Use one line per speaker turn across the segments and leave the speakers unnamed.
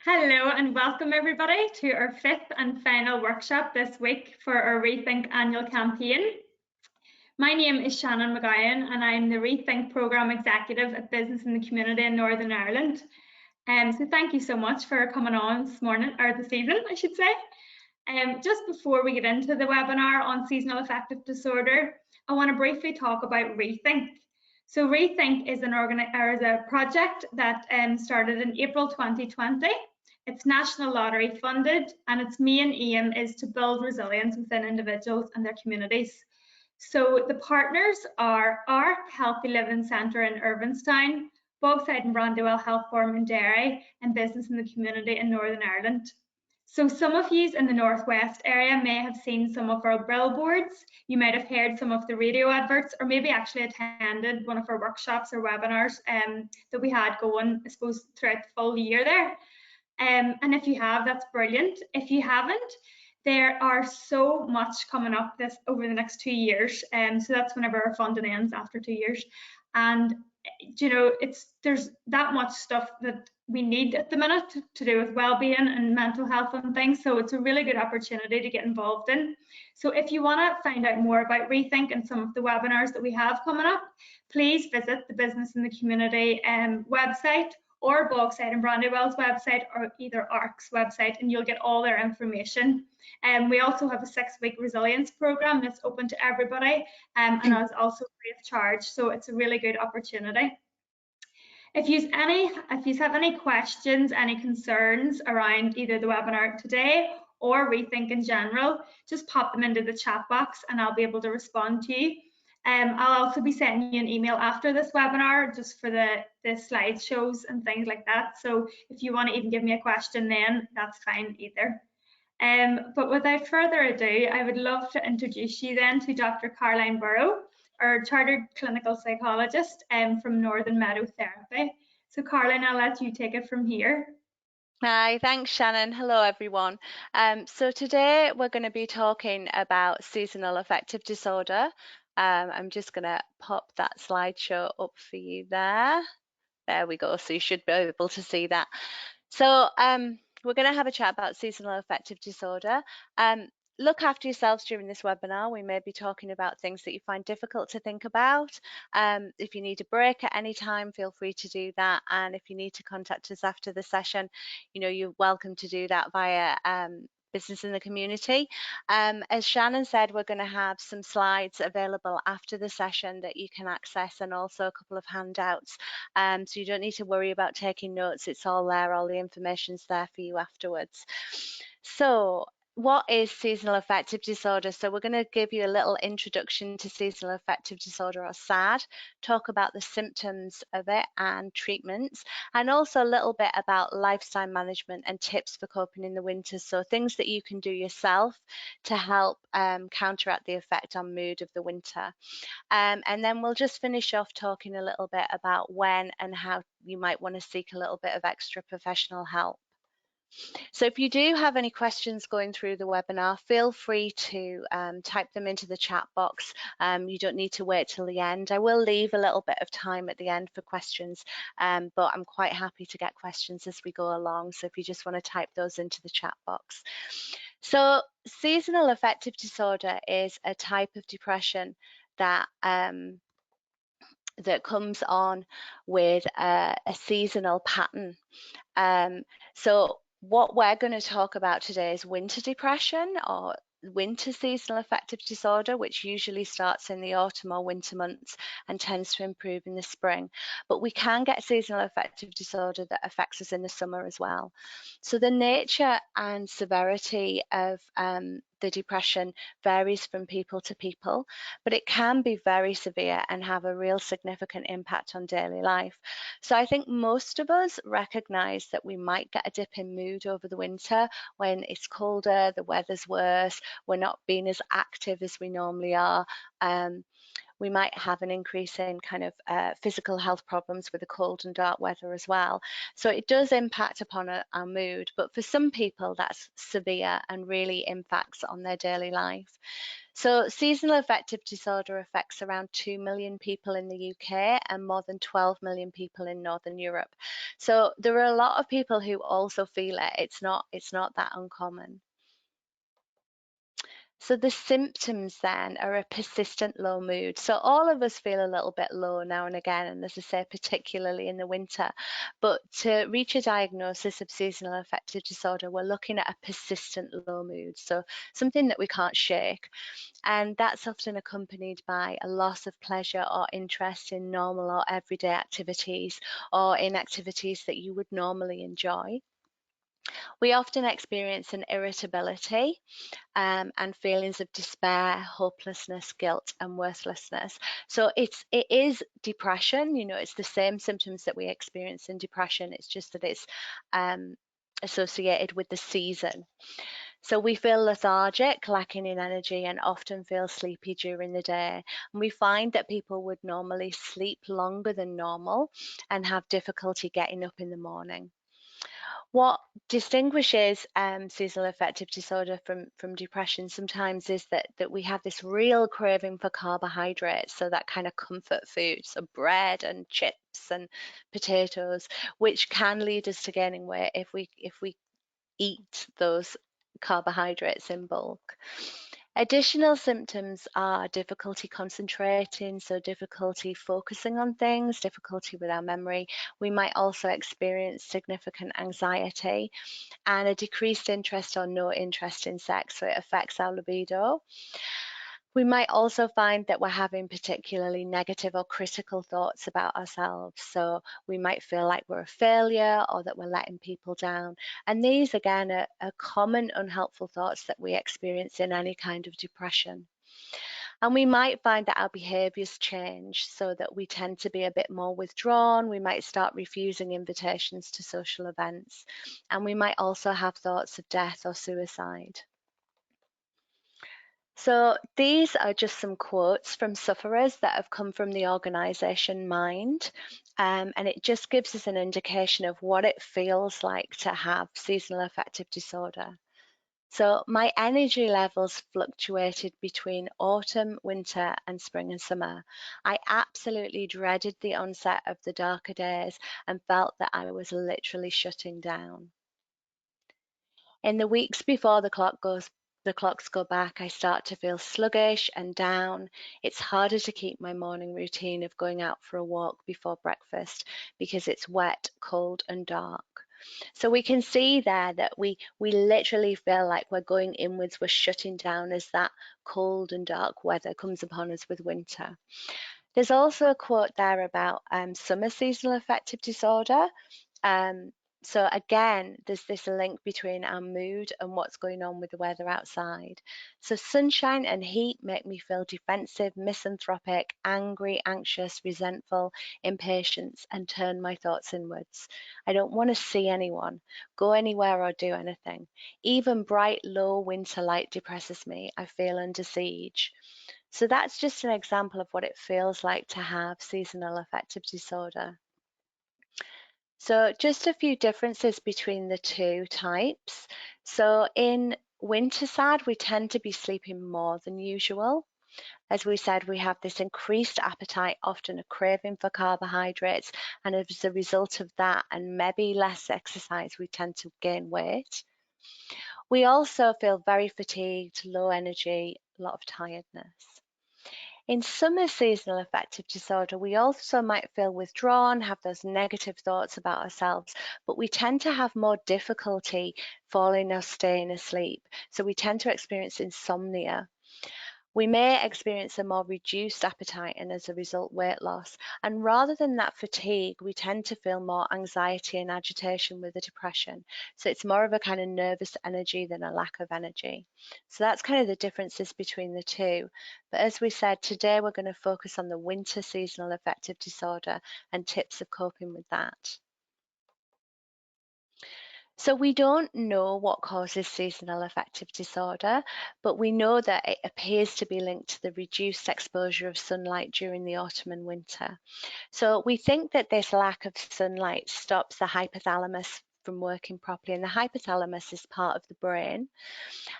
Hello and welcome everybody to our fifth and final workshop this week for our RETHINK annual campaign. My name is Shannon McGowan and I'm the RETHINK Programme Executive at Business in the Community in Northern Ireland. So thank you so much for coming on this morning, or this evening I should say. Just before we get into the webinar on seasonal affective disorder, I want to briefly talk about RETHINK. So RETHINK is a project that started in April 2020. It's National Lottery funded, and its main aim is to build resilience within individuals and their communities. So the partners are ARC Healthy Living Centre in Irvinstown, Bogside and Brandywell Health Forum in Derry, and Business in the Community in Northern Ireland. So some of you in the Northwest area may have seen some of our billboards. You might have heard some of the radio adverts, or maybe actually attended one of our workshops or webinars that we had going, I suppose, throughout the full year there. And if you have, that's brilliant. If you haven't, there are so much coming up over the next 2 years. So that's whenever our funding ends, after 2 years. And you know, there's that much stuff that we need at the minute to do with well-being and mental health and things. So it's a really good opportunity to get involved in. So if you want to find out more about RETHINK and some of the webinars that we have coming up, please visit the Business in the Community website, or Bogside and Brandywell's website, or either ARC's website, and you'll get all their information. We also have a 6-week resilience program that's open to everybody, and it's also free of charge, so it's a really good opportunity. If you have any questions, any concerns around either the webinar today or RETHINK in general, just pop them into the chat box and I'll be able to respond to you. I'll also be sending you an email after this webinar just for the slideshows and things like that. So if you want to even give me a question then, that's fine either. But without further ado, I would love to introduce you then to Dr. Caroline Burrow, our Chartered Clinical Psychologist from Northern Meadow Therapy. So Caroline, I'll let you take it from here.
Hi, thanks Shannon. Hello everyone. So today we're going to be talking about seasonal affective disorder. I'm just going to pop that slideshow up for you there. There we go, so you should be able to see that. So we're going to have a chat about seasonal affective disorder. Look after yourselves during this webinar. We may be talking about things that you find difficult to think about. If you need a break at any time, feel free to do that. And if you need to contact us after the session, you know, you're welcome to do that via Business in the Community. As Shannon said, we're going to have some slides available after the session that you can access, and also a couple of handouts. So you don't need to worry about taking notes. It's all there. All the information's there for you afterwards. So what is seasonal affective disorder? So we're going to give you a little introduction to seasonal affective disorder, or S.A.D, talk about the symptoms of it and treatments, and also a little bit about lifestyle management and tips for coping in the winter. So things that you can do yourself to help counteract the effect on mood of the winter. And then we'll just finish off talking a little bit about when and how you might want to seek a little bit of extra professional help. So if you do have any questions going through the webinar, feel free to type them into the chat box. You don't need to wait till the end. I will leave a little bit of time at the end for questions, but I'm quite happy to get questions as we go along. So if you just want to type those into the chat box. So seasonal affective disorder is a type of depression that that comes on with a seasonal pattern. So what we're going to talk about today is winter depression, or winter seasonal affective disorder, which usually starts in the autumn or winter months and tends to improve in the spring. But we can get seasonal affective disorder that affects us in the summer as well. So the nature and severity of the depression varies from people to people, but it can be very severe and have a real significant impact on daily life. So I think most of us recognize that we might get a dip in mood over the winter when it's colder, the weather's worse, we're not being as active as we normally are. We might have an increase in kind of physical health problems with the cold and dark weather as well. So it does impact upon our mood, but for some people that's severe and really impacts on their daily life. So seasonal affective disorder affects around 2 million people in the UK and more than 12 million people in Northern Europe. So there are a lot of people who also feel it. It's not that uncommon. So the symptoms then are a persistent low mood. So all of us feel a little bit low now and again, and as I say, particularly in the winter. But to reach a diagnosis of seasonal affective disorder, we're looking at a persistent low mood. So something that we can't shake. And that's often accompanied by a loss of pleasure or interest in normal or everyday activities, or in activities that you would normally enjoy. We often experience an irritability and feelings of despair, hopelessness, guilt, and worthlessness. So it is depression. You know, it's the same symptoms that we experience in depression. It's just that it's associated with the season. So we feel lethargic, lacking in energy, and often feel sleepy during the day. And we find that people would normally sleep longer than normal and have difficulty getting up in the morning. What distinguishes seasonal affective disorder from depression sometimes is that we have this real craving for carbohydrates, so that kind of comfort food, so bread and chips and potatoes, which can lead us to gaining weight if we eat those carbohydrates in bulk. Additional symptoms are difficulty concentrating, so difficulty focusing on things, difficulty with our memory. We might also experience significant anxiety and a decreased interest or no interest in sex, so it affects our libido. We might also find that we're having particularly negative or critical thoughts about ourselves. So we might feel like we're a failure or that we're letting people down. And these, again, are common unhelpful thoughts that we experience in any kind of depression. And we might find that our behaviours change, so that we tend to be a bit more withdrawn. We might start refusing invitations to social events. And we might also have thoughts of death or suicide. So these are just some quotes from sufferers that have come from the organisation Mind, and it just gives us an indication of what it feels like to have seasonal affective disorder. So my energy levels fluctuated between autumn, winter, and spring and summer. I absolutely dreaded the onset of the darker days and felt that I was literally shutting down. In the weeks before the clocks go back, I start to feel sluggish and down. It's harder to keep my morning routine of going out for a walk before breakfast because it's wet, cold, and dark. So we can see there that we literally feel like we're going inwards, we're shutting down as that cold and dark weather comes upon us with winter. There's also a quote there about summer seasonal affective disorder. So again, there's this link between our mood and what's going on with the weather outside. So sunshine and heat make me feel defensive, misanthropic, angry, anxious, resentful, impatient, and turn my thoughts inwards. I don't want to see anyone, go anywhere or do anything. Even bright, low winter light depresses me. I feel under siege. So that's just an example of what it feels like to have seasonal affective disorder. So just a few differences between the two types. So in winter SAD, we tend to be sleeping more than usual. As we said, we have this increased appetite, often a craving for carbohydrates, and as a result of that and maybe less exercise, we tend to gain weight. We also feel very fatigued, low energy, a lot of tiredness. In summer seasonal affective disorder, we also might feel withdrawn, have those negative thoughts about ourselves, but we tend to have more difficulty falling or staying asleep. So we tend to experience insomnia. We may experience a more reduced appetite and as a result weight loss. And rather than that fatigue, we tend to feel more anxiety and agitation with the depression. So it's more of a kind of nervous energy than a lack of energy. So that's kind of the differences between the two. But as we said, today we're going to focus on the winter seasonal affective disorder and tips of coping with that. So we don't know what causes seasonal affective disorder, but we know that it appears to be linked to the reduced exposure of sunlight during the autumn and winter. So we think that this lack of sunlight stops the hypothalamus from working properly, and the hypothalamus is part of the brain.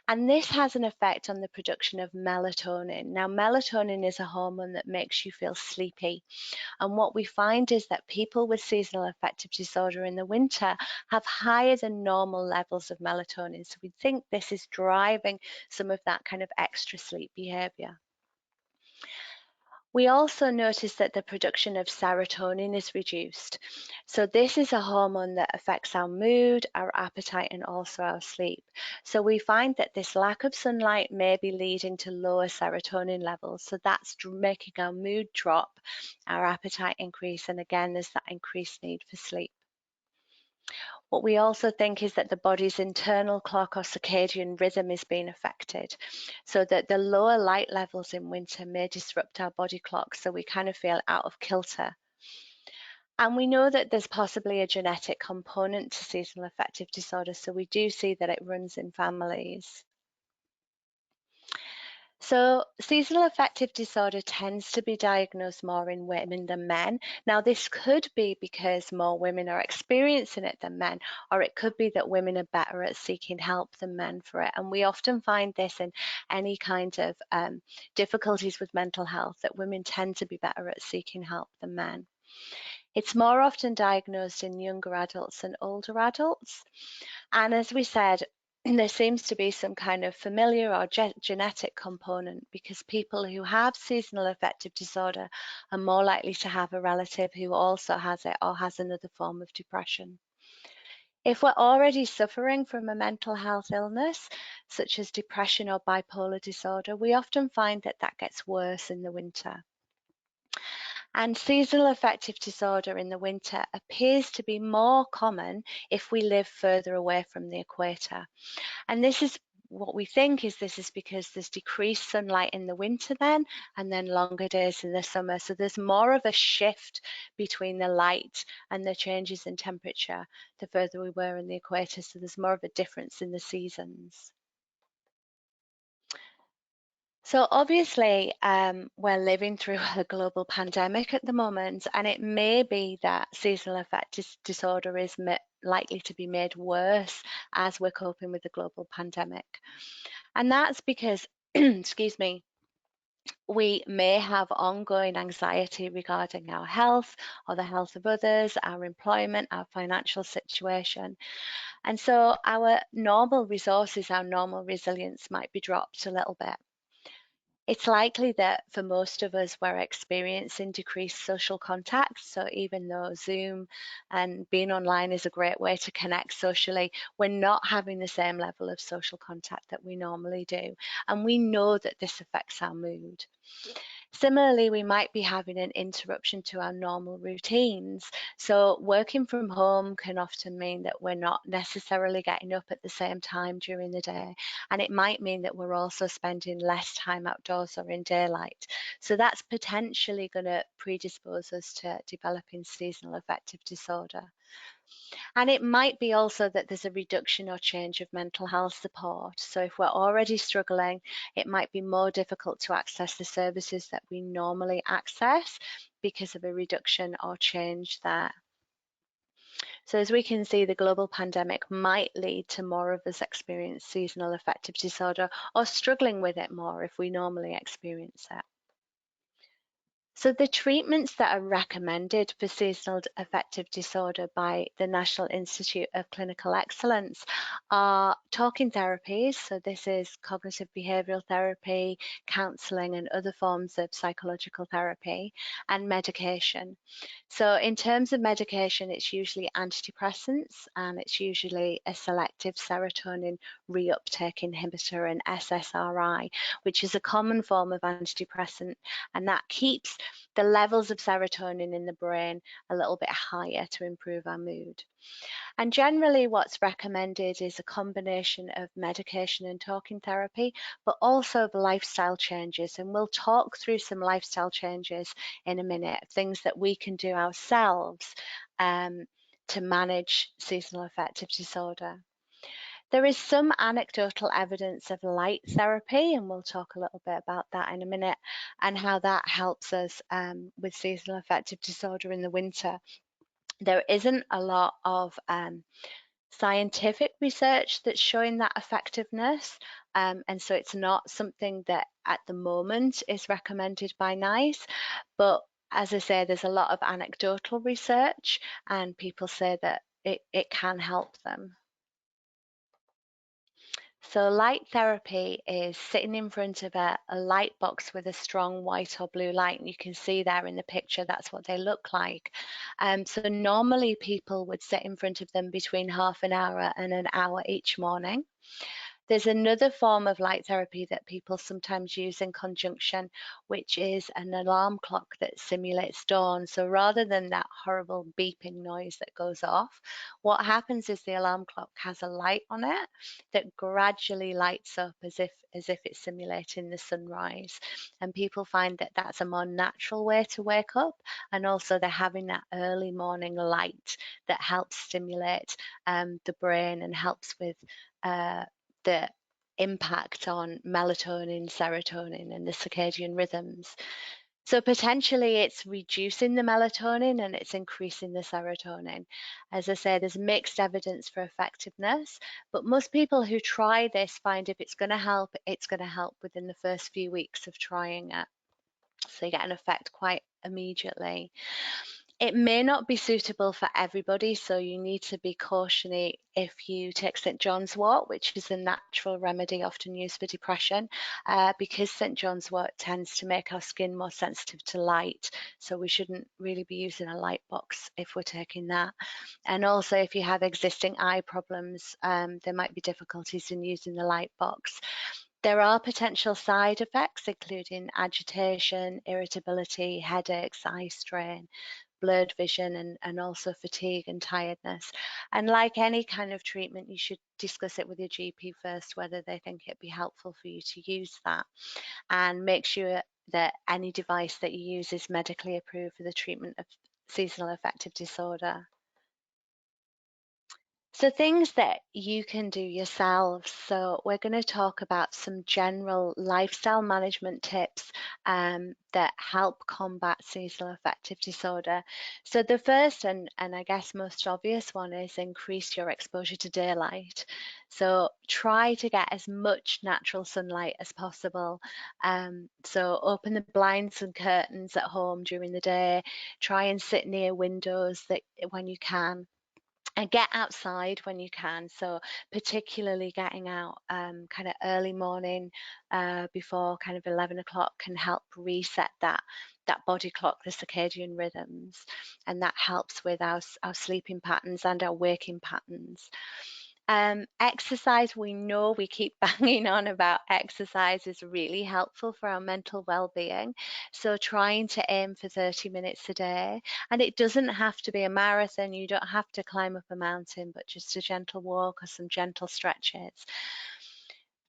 And this has an effect on the production of melatonin. Now, melatonin is a hormone that makes you feel sleepy. And what we find is that people with seasonal affective disorder in the winter have higher than normal levels of melatonin. So we think this is driving some of that kind of extra sleep behavior. We also notice that the production of serotonin is reduced. So this is a hormone that affects our mood, our appetite, and also our sleep. So we find that this lack of sunlight may be leading to lower serotonin levels. So that's making our mood drop, our appetite increase, and again, there's that increased need for sleep. What we also think is that the body's internal clock or circadian rhythm is being affected, so that the lower light levels in winter may disrupt our body clock, so we kind of feel out of kilter. And we know that there's possibly a genetic component to seasonal affective disorder, so we do see that it runs in families. So seasonal affective disorder tends to be diagnosed more in women than men. Now, this could be because more women are experiencing it than men, or it could be that women are better at seeking help than men for it. And we often find this in any kind of difficulties with mental health, that women tend to be better at seeking help than men. It's more often diagnosed in younger adults than older adults. And as we said, there seems to be some kind of familiar or genetic component, because people who have seasonal affective disorder are more likely to have a relative who also has it or has another form of depression. If we're already suffering from a mental health illness, such as depression or bipolar disorder, we often find that that gets worse in the winter. And seasonal affective disorder in the winter appears to be more common if we live further away from the equator. And this is what we think is this is because there's decreased sunlight in the winter then, and then longer days in the summer. So there's more of a shift between the light and the changes in temperature the further we were in the equator. So there's more of a difference in the seasons. So obviously, we're living through a global pandemic at the moment, and it may be that seasonal affective disorder is likely to be made worse as we're coping with the global pandemic. And that's because, excuse me, we may have ongoing anxiety regarding our health or the health of others, our employment, our financial situation. And so our normal resources, our normal resilience might be dropped a little bit. It's likely that for most of us, we're experiencing decreased social contact. So even though Zoom and being online is a great way to connect socially, we're not having the same level of social contact that we normally do. And we know that this affects our mood. Similarly, we might be having an interruption to our normal routines. So working from home can often mean that we're not necessarily getting up at the same time during the day. And it might mean that we're also spending less time outdoors or in daylight. So that's potentially going to predispose us to developing seasonal affective disorder. And it might be also that there's a reduction or change of mental health support. So if we're already struggling, it might be more difficult to access the services that we normally access because of a reduction or change there. So as we can see, the global pandemic might lead to more of us experience seasonal affective disorder or struggling with it more if we normally experience it. So the treatments that are recommended for seasonal affective disorder by the National Institute of Clinical Excellence are talking therapies. So this is cognitive behavioral therapy, counselling and other forms of psychological therapy, and medication. So in terms of medication, it's usually antidepressants, and it's usually a selective serotonin reuptake inhibitor, an SSRI, which is a common form of antidepressant, and that keeps the levels of serotonin in the brain a little bit higher to improve our mood. And generally what's recommended is a combination of medication and talking therapy, but also of lifestyle changes. And we'll talk through some lifestyle changes in a minute, things that we can do ourselves to manage seasonal affective disorder. There is some anecdotal evidence of light therapy, and we'll talk a little bit about that in a minute, and how that helps us with seasonal affective disorder in the winter. There isn't a lot of scientific research that's showing that effectiveness. And so it's not something that at the moment is recommended by NICE, but as I say, there's a lot of anecdotal research and people say that it can help them. So light therapy is sitting in front of a light box with a strong white or blue light. And you can see there in the picture, that's what they look like. So normally people would sit in front of them between half an hour and an hour each morning. There's another form of light therapy that people sometimes use in conjunction, which is an alarm clock that simulates dawn. So rather than that horrible beeping noise that goes off, what happens is the alarm clock has a light on it that gradually lights up as if it's simulating the sunrise. And people find that that's a more natural way to wake up, and also they're having that early morning light that helps stimulate the brain and helps with the impact on melatonin, serotonin, and the circadian rhythms. So potentially it's reducing the melatonin and it's increasing the serotonin. As I say, there's mixed evidence for effectiveness, but most people who try this find if it's going to help, it's going to help within the first few weeks of trying it. So you get an effect quite immediately. It may not be suitable for everybody, so you need to be cautionary if you take St. John's wort, which is a natural remedy often used for depression, because St. John's wort tends to make our skin more sensitive to light, so we shouldn't really be using a light box if we're taking that. And also if you have existing eye problems, there might be difficulties in using the light box. There are potential side effects, including agitation, irritability, headaches, eye strain, blurred vision, and also fatigue and tiredness. And like any kind of treatment, you should discuss it with your GP first, whether they think it'd be helpful for you to use that. And make sure that any device that you use is medically approved for the treatment of seasonal affective disorder. So things that you can do yourselves. So we're going to talk about some general lifestyle management tips that help combat seasonal affective disorder. So the first and I guess most obvious one is increase your exposure to daylight. So try to get as much natural sunlight as possible. So open the blinds and curtains at home during the day. Try and sit near windows when you can. And get outside when you can, so particularly getting out kind of early morning before kind of 11 o'clock can help reset that body clock, the circadian rhythms, and that helps with our sleeping patterns and our waking patterns. Exercise, we know we keep banging on about exercise is really helpful for our mental well-being. So trying to aim for 30 minutes a day, and it doesn't have to be a marathon. You don't have to climb up a mountain, but just a gentle walk or some gentle stretches.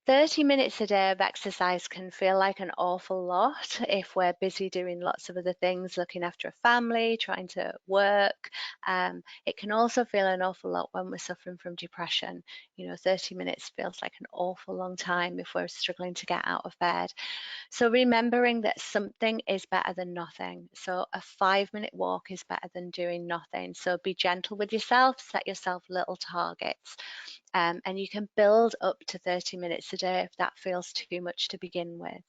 30 minutes a day of exercise can feel like an awful lot if we're busy doing lots of other things, looking after a family, trying to work. It can also feel an awful lot when we're suffering from depression. 30 minutes feels like an awful long time if we're struggling to get out of bed. So remembering that something is better than nothing. So a 5-minute walk is better than doing nothing. So be gentle with yourself, set yourself little targets. And you can build up to 30 minutes a day if that feels too much to begin with.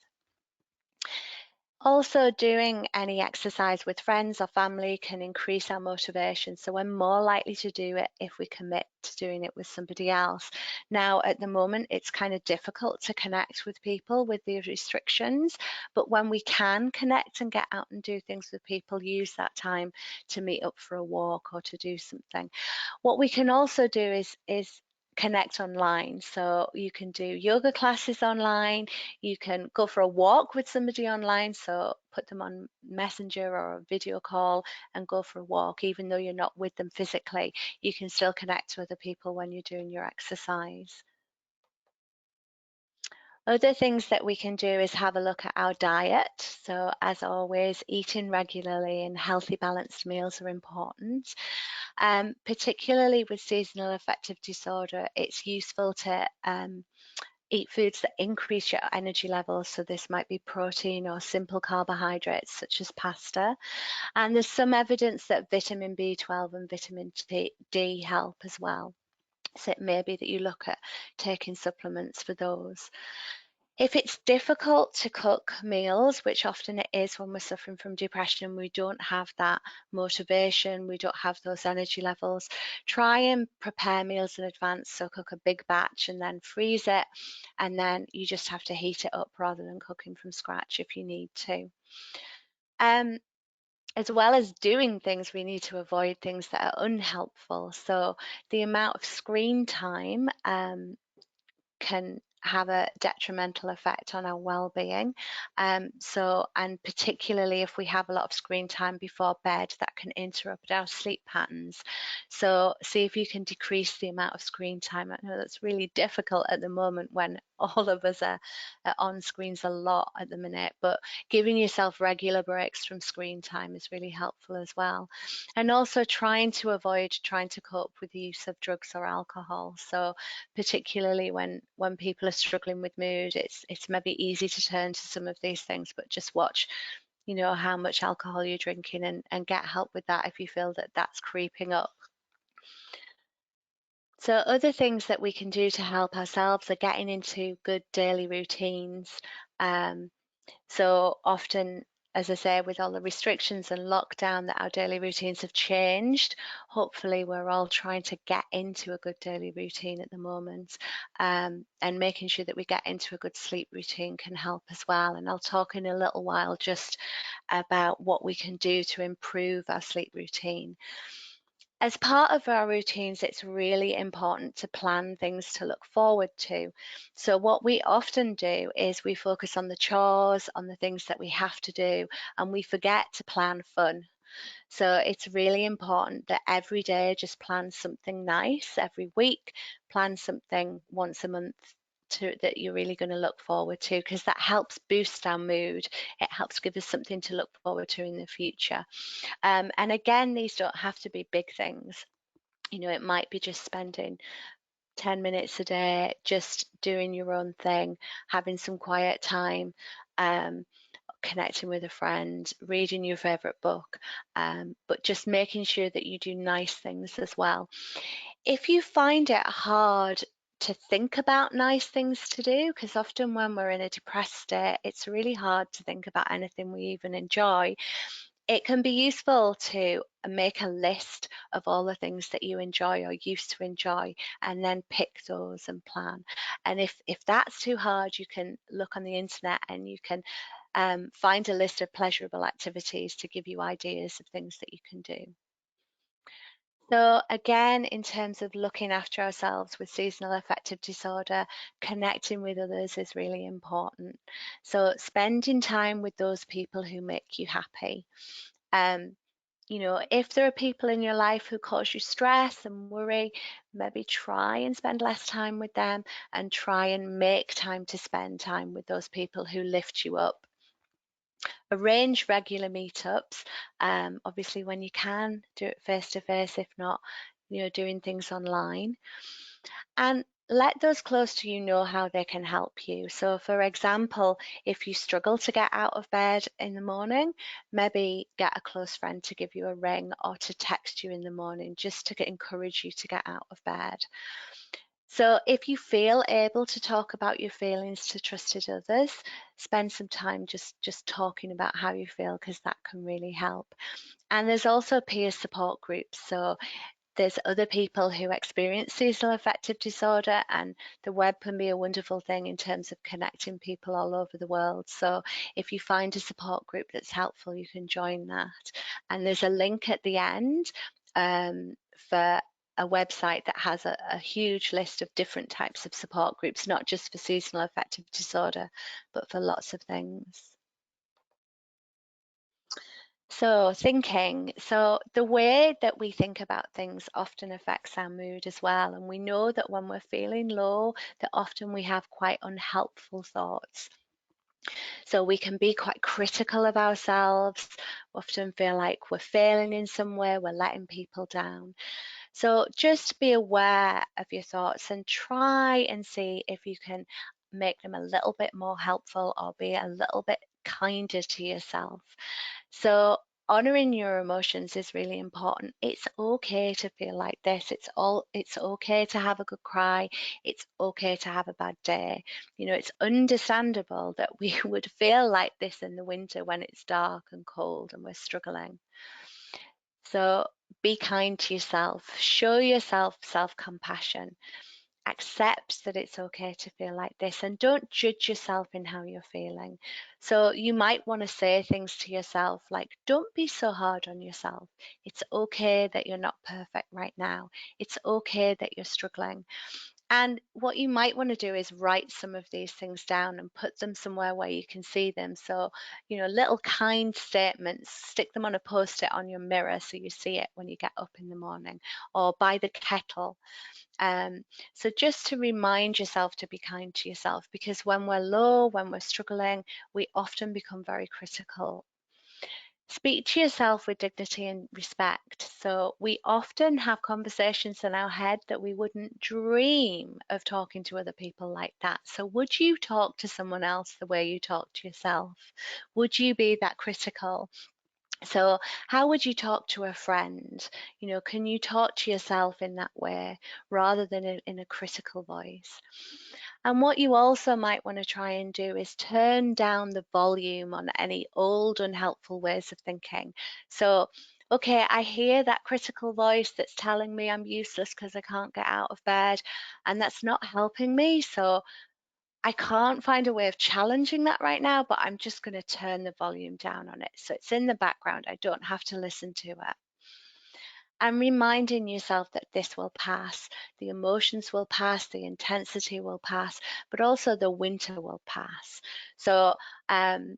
Also, doing any exercise with friends or family can increase our motivation. So we're more likely to do it if we commit to doing it with somebody else. Now, at the moment, it's kind of difficult to connect with people with the restrictions, but when we can connect and get out and do things with people, use that time to meet up for a walk or to do something. What we can also do is connect online. So you can do yoga classes online, you can go for a walk with somebody online, so put them on Messenger or a video call and go for a walk. Even though you're not with them physically, you can still connect with other people when you're doing your exercise. Other things that we can do is have a look at our diet. So as always, eating regularly and healthy balanced meals are important. Particularly with seasonal affective disorder, it's useful to eat foods that increase your energy levels. So this might be protein or simple carbohydrates such as pasta. And there's some evidence that vitamin B12 and vitamin D help as well. So it may be that you look at taking supplements for those. If it's difficult to cook meals, which often it is when we're suffering from depression, we don't have that motivation, we don't have those energy levels, try and prepare meals in advance. So cook a big batch and then freeze it, and then you just have to heat it up rather than cooking from scratch if you need to. As well as doing things, we need to avoid things that are unhelpful. So the amount of screen time can have a detrimental effect on our well-being. And particularly if we have a lot of screen time before bed, that can interrupt our sleep patterns. So see if you can decrease the amount of screen time. I know that's really difficult at the moment when all of us are on screens a lot at the minute, but giving yourself regular breaks from screen time is really helpful as well. And also trying to avoid trying to cope with the use of drugs or alcohol. So particularly when people are struggling with mood, it's maybe easy to turn to some of these things, but just watch, you know, how much alcohol you're drinking and get help with that if you feel that that's creeping up. So other things that we can do to help ourselves are getting into good daily routines. So often, as I say, with all the restrictions and lockdown, that our daily routines have changed. Hopefully we're all trying to get into a good daily routine at the moment, and making sure that we get into a good sleep routine can help as well. And I'll talk in a little while just about what we can do to improve our sleep routine. As part of our routines, it's really important to plan things to look forward to. So what we often do is we focus on the chores, on the things that we have to do, and we forget to plan fun. So it's really important that every day just plan something nice. Every week, plan something once a month that you're really going to look forward to, because that helps boost our mood. It helps give us something to look forward to in the future. And again, these don't have to be big things. You know, it might be just spending 10 minutes a day, just doing your own thing, having some quiet time, connecting with a friend, reading your favorite book, but just making sure that you do nice things as well. If you find it hard to think about nice things to do, because often when we're in a depressed state, it's really hard to think about anything we even enjoy, it can be useful to make a list of all the things that you enjoy or used to enjoy, and then pick those and plan. And if that's too hard, you can look on the internet and you can find a list of pleasurable activities to give you ideas of things that you can do. So again, in terms of looking after ourselves with seasonal affective disorder, connecting with others is really important. So spending time with those people who make you happy. You know, if there are people in your life who cause you stress and worry, maybe try and spend less time with them, and try and make time to spend time with those people who lift you up. Arrange regular meetups, obviously when you can, do it face to face, if not, you know, doing things online. And let those close to you know how they can help you. So for example, if you struggle to get out of bed in the morning, maybe get a close friend to give you a ring or to text you in the morning just to encourage you to get out of bed. So if you feel able to talk about your feelings to trusted others, spend some time just talking about how you feel, because that can really help. And there's also peer support groups. So there's other people who experience seasonal affective disorder, and the web can be a wonderful thing in terms of connecting people all over the world. So if you find a support group that's helpful, you can join that. And there's a link at the end for a website that has a huge list of different types of support groups, not just for seasonal affective disorder, but for lots of things. So thinking, so the way that we think about things often affects our mood as well. And we know that when we're feeling low, that often we have quite unhelpful thoughts. So we can be quite critical of ourselves, often feel like we're failing in some way, we're letting people down. So just be aware of your thoughts and try and see if you can make them a little bit more helpful or be a little bit kinder to yourself. So honoring your emotions is really important. It's okay to feel like this. It's okay to have a good cry. It's okay to have a bad day. You know, it's understandable that we would feel like this in the winter when it's dark and cold and we're struggling. So be kind to yourself. Show yourself self-compassion. Accept that it's okay to feel like this, and don't judge yourself in how you're feeling. So you might want to say things to yourself like, don't be so hard on yourself. It's okay that you're not perfect right now. It's okay that you're struggling. And what you might want to do is write some of these things down and put them somewhere where you can see them. So, you know, little kind statements, stick them on a post-it on your mirror so you see it when you get up in the morning, or by the kettle. So just to remind yourself to be kind to yourself, because when we're low, when we're struggling, we often become very critical. Speak to yourself with dignity and respect. So we often have conversations in our head that we wouldn't dream of talking to other people like that. So would you talk to someone else the way you talk to yourself? Would you be that critical? So how would you talk to a friend? You know, can you talk to yourself in that way rather than in a critical voice? And what you also might want to try and do is turn down the volume on any old unhelpful ways of thinking. So, okay, I hear that critical voice that's telling me I'm useless because I can't get out of bed, and that's not helping me. So I can't find a way of challenging that right now, but I'm just going to turn the volume down on it. So it's in the background. I don't have to listen to it. And reminding yourself that this will pass, the emotions will pass, the intensity will pass, but also the winter will pass. So I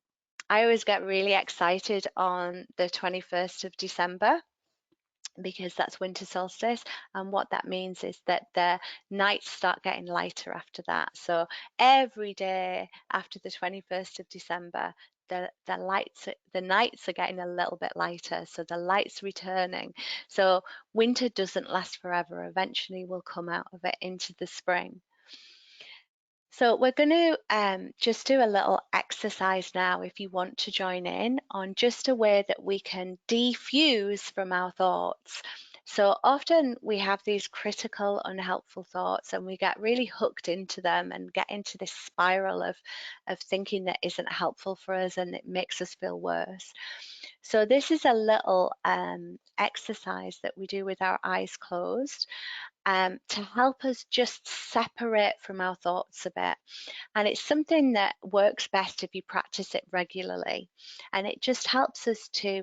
always get really excited on the 21st of December, because that's winter solstice, and what that means is that the nights start getting lighter after that. So every day after the 21st of December, the nights are getting a little bit lighter, so the light's returning. So winter doesn't last forever. Eventually we'll come out of it into the spring. So we're going to just do a little exercise now, if you want to join in, on just a way that we can defuse from our thoughts. So often we have these critical, unhelpful thoughts, and we get really hooked into them and get into this spiral of thinking that isn't helpful for us, and it makes us feel worse. So this is a little exercise that we do with our eyes closed, to help us just separate from our thoughts a bit. And it's something that works best if you practice it regularly. And it just helps us to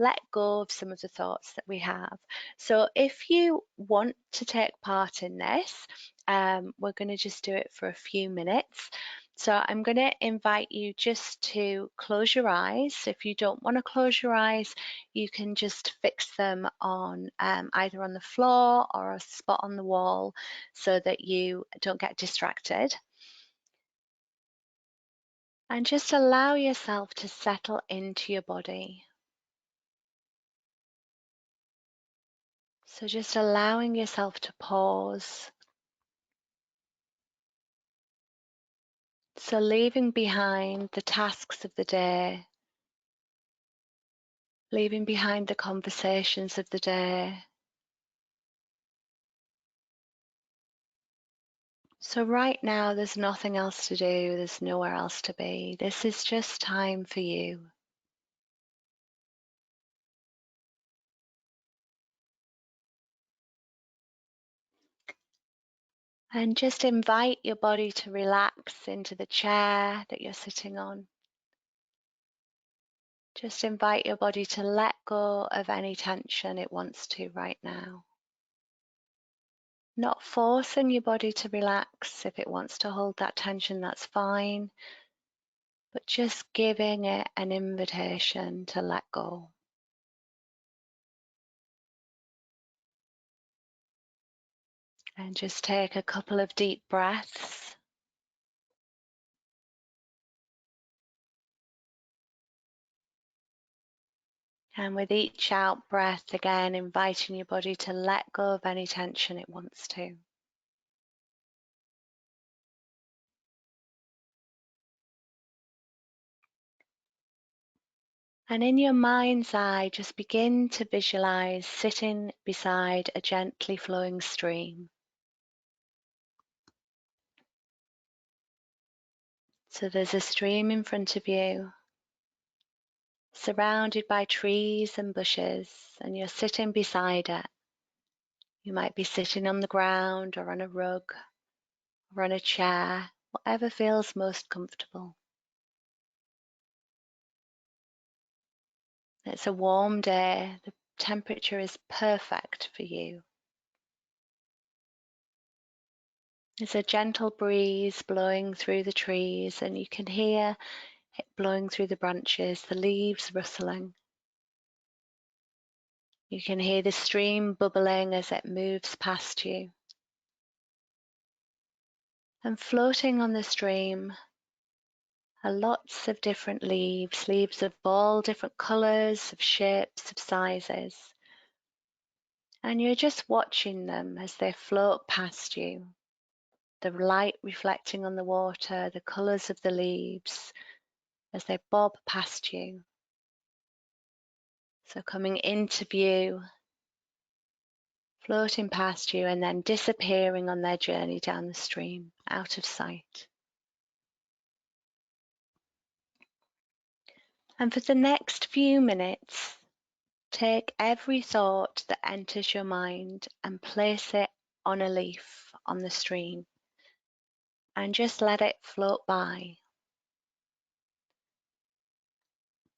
let go of some of the thoughts that we have. So if you want to take part in this, we're going to just do it for a few minutes. So I'm going to invite you just to close your eyes. If you don't want to close your eyes, you can just fix them on either on the floor or a spot on the wall so that you don't get distracted. And just allow yourself to settle into your body. So just allowing yourself to pause. So leaving behind the tasks of the day, leaving behind the conversations of the day. So right now there's nothing else to do, there's nowhere else to be. This is just time for you. And just invite your body to relax into the chair that you're sitting on. Just invite your body to let go of any tension it wants to right now. Not forcing your body to relax. If it wants to hold that tension, that's fine. But just giving it an invitation to let go. And just take a couple of deep breaths. And with each out breath, again, inviting your body to let go of any tension it wants to. And in your mind's eye, just begin to visualize sitting beside a gently flowing stream. So there's a stream in front of you, surrounded by trees and bushes, and you're sitting beside it. You might be sitting on the ground or on a rug or on a chair, whatever feels most comfortable. It's a warm day. The temperature is perfect for you. There's a gentle breeze blowing through the trees, and you can hear it blowing through the branches, the leaves rustling. You can hear the stream bubbling as it moves past you. And floating on the stream are lots of different leaves, leaves of all different colours, of shapes, of sizes. And you're just watching them as they float past you. The light reflecting on the water, the colours of the leaves as they bob past you. So coming into view, floating past you, and then disappearing on their journey down the stream, out of sight. And for the next few minutes, take every thought that enters your mind and place it on a leaf on the stream, and just let it float by.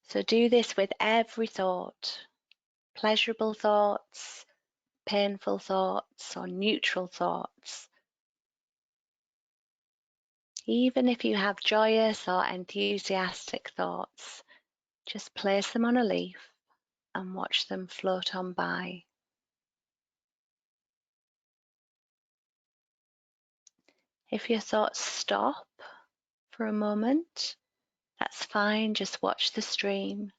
So do this with every thought, pleasurable thoughts, painful thoughts, or neutral thoughts. Even if you have joyous or enthusiastic thoughts, just place them on a leaf and watch them float on by. If your thoughts stop for a moment, that's fine, just watch the stream.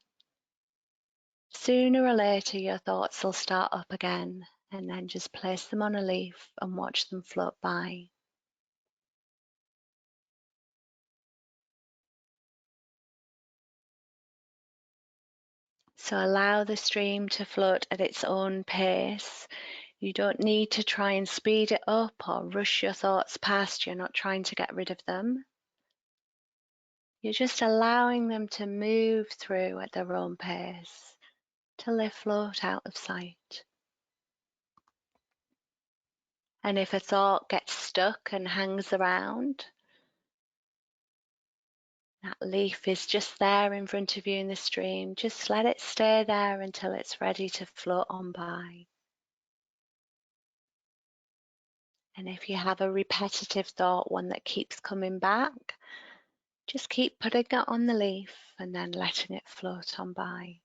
Sooner or later your thoughts will start up again, and then just place them on a leaf and watch them float by. So allow the stream to float at its own pace. You don't need to try and speed it up or rush your thoughts past. You're not trying to get rid of them. You're just allowing them to move through at their own pace till they float out of sight. And if a thought gets stuck and hangs around, that leaf is just there in front of you in the stream. Just let it stay there until it's ready to float on by. And if you have a repetitive thought, one that keeps coming back, just keep putting it on the leaf and then letting it float on by.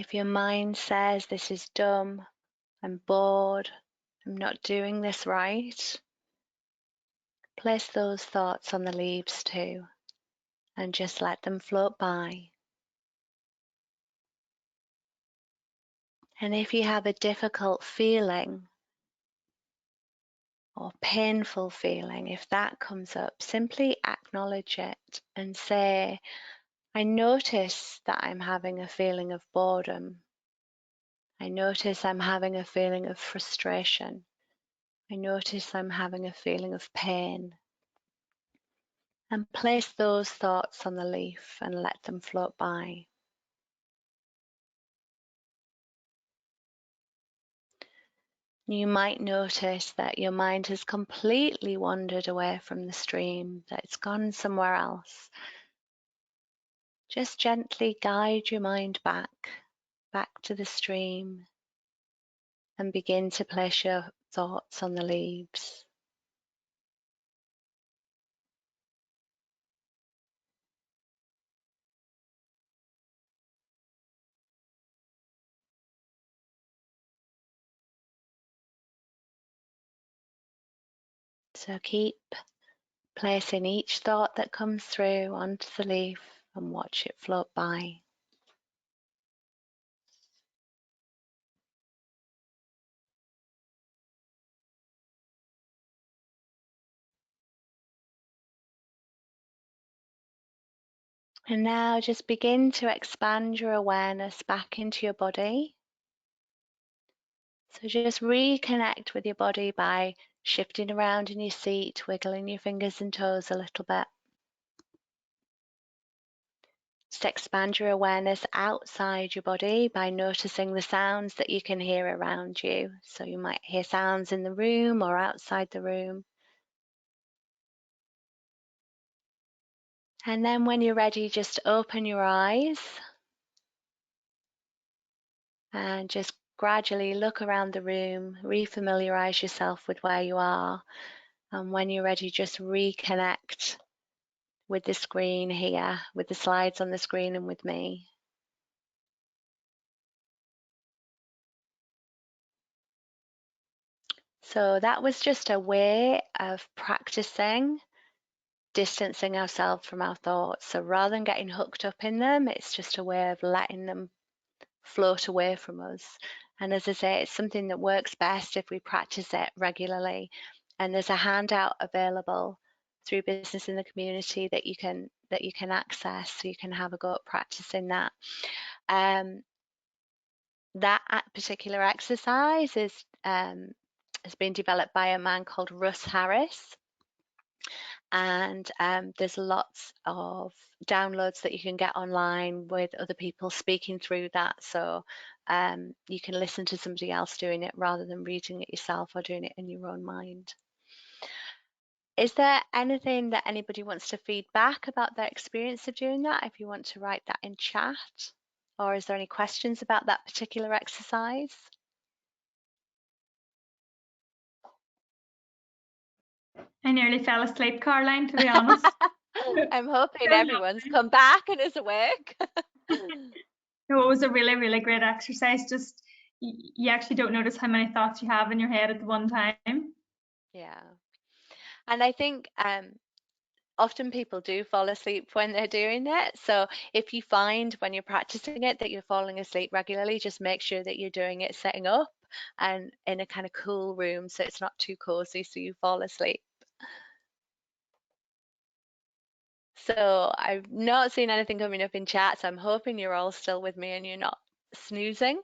If your mind says, this is dumb, I'm bored, I'm not doing this right, place those thoughts on the leaves too, and just let them float by. And if you have a difficult feeling or painful feeling, if that comes up, simply acknowledge it and say, I notice that I'm having a feeling of boredom. I notice I'm having a feeling of frustration. I notice I'm having a feeling of pain. And place those thoughts on the leaf and let them float by. You might notice that your mind has completely wandered away from the stream, that it's gone somewhere else. Just gently guide your mind back to the stream, and begin to place your thoughts on the leaves. So keep placing each thought that comes through onto the leaf and watch it float by. And now just begin to expand your awareness back into your body. So just reconnect with your body by shifting around in your seat, wiggling your fingers and toes a little bit. Just expand your awareness outside your body by noticing the sounds that you can hear around you. So you might hear sounds in the room or outside the room. And then when you're ready, just open your eyes and just gradually look around the room, refamiliarize yourself with where you are. And when you're ready, just reconnect with the screen here, with the slides on the screen and with me. So that was just a way of practicing distancing ourselves from our thoughts. So rather than getting hooked up in them, it's just a way of letting them float away from us. And as I say, it's something that works best if we practice it regularly. And there's a handout available through Business in the Community that you can access, so you can have a go at practicing that. That particular exercise has been developed by a man called Russ Harris. And there's lots of downloads that you can get online with other people speaking through that. So you can listen to somebody else doing it rather than reading it yourself or doing it in your own mind. Is there anything that anybody wants to feed back about their experience of doing that? If you want to write that in chat, or is there any questions about that particular exercise?
I nearly fell asleep, Caroline, to be honest.
I'm hoping everyone's come back and is awake.
No, it was a really, really great exercise. Just you actually don't notice how many thoughts you have in your head at the one time.
Yeah. And I think often people do fall asleep when they're doing it. So if you find when you're practicing it that you're falling asleep regularly, just make sure that you're doing it sitting up and in a kind of cool room so it's not too cozy so you fall asleep. So I've not seen anything coming up in chat, so I'm hoping you're all still with me and you're not snoozing.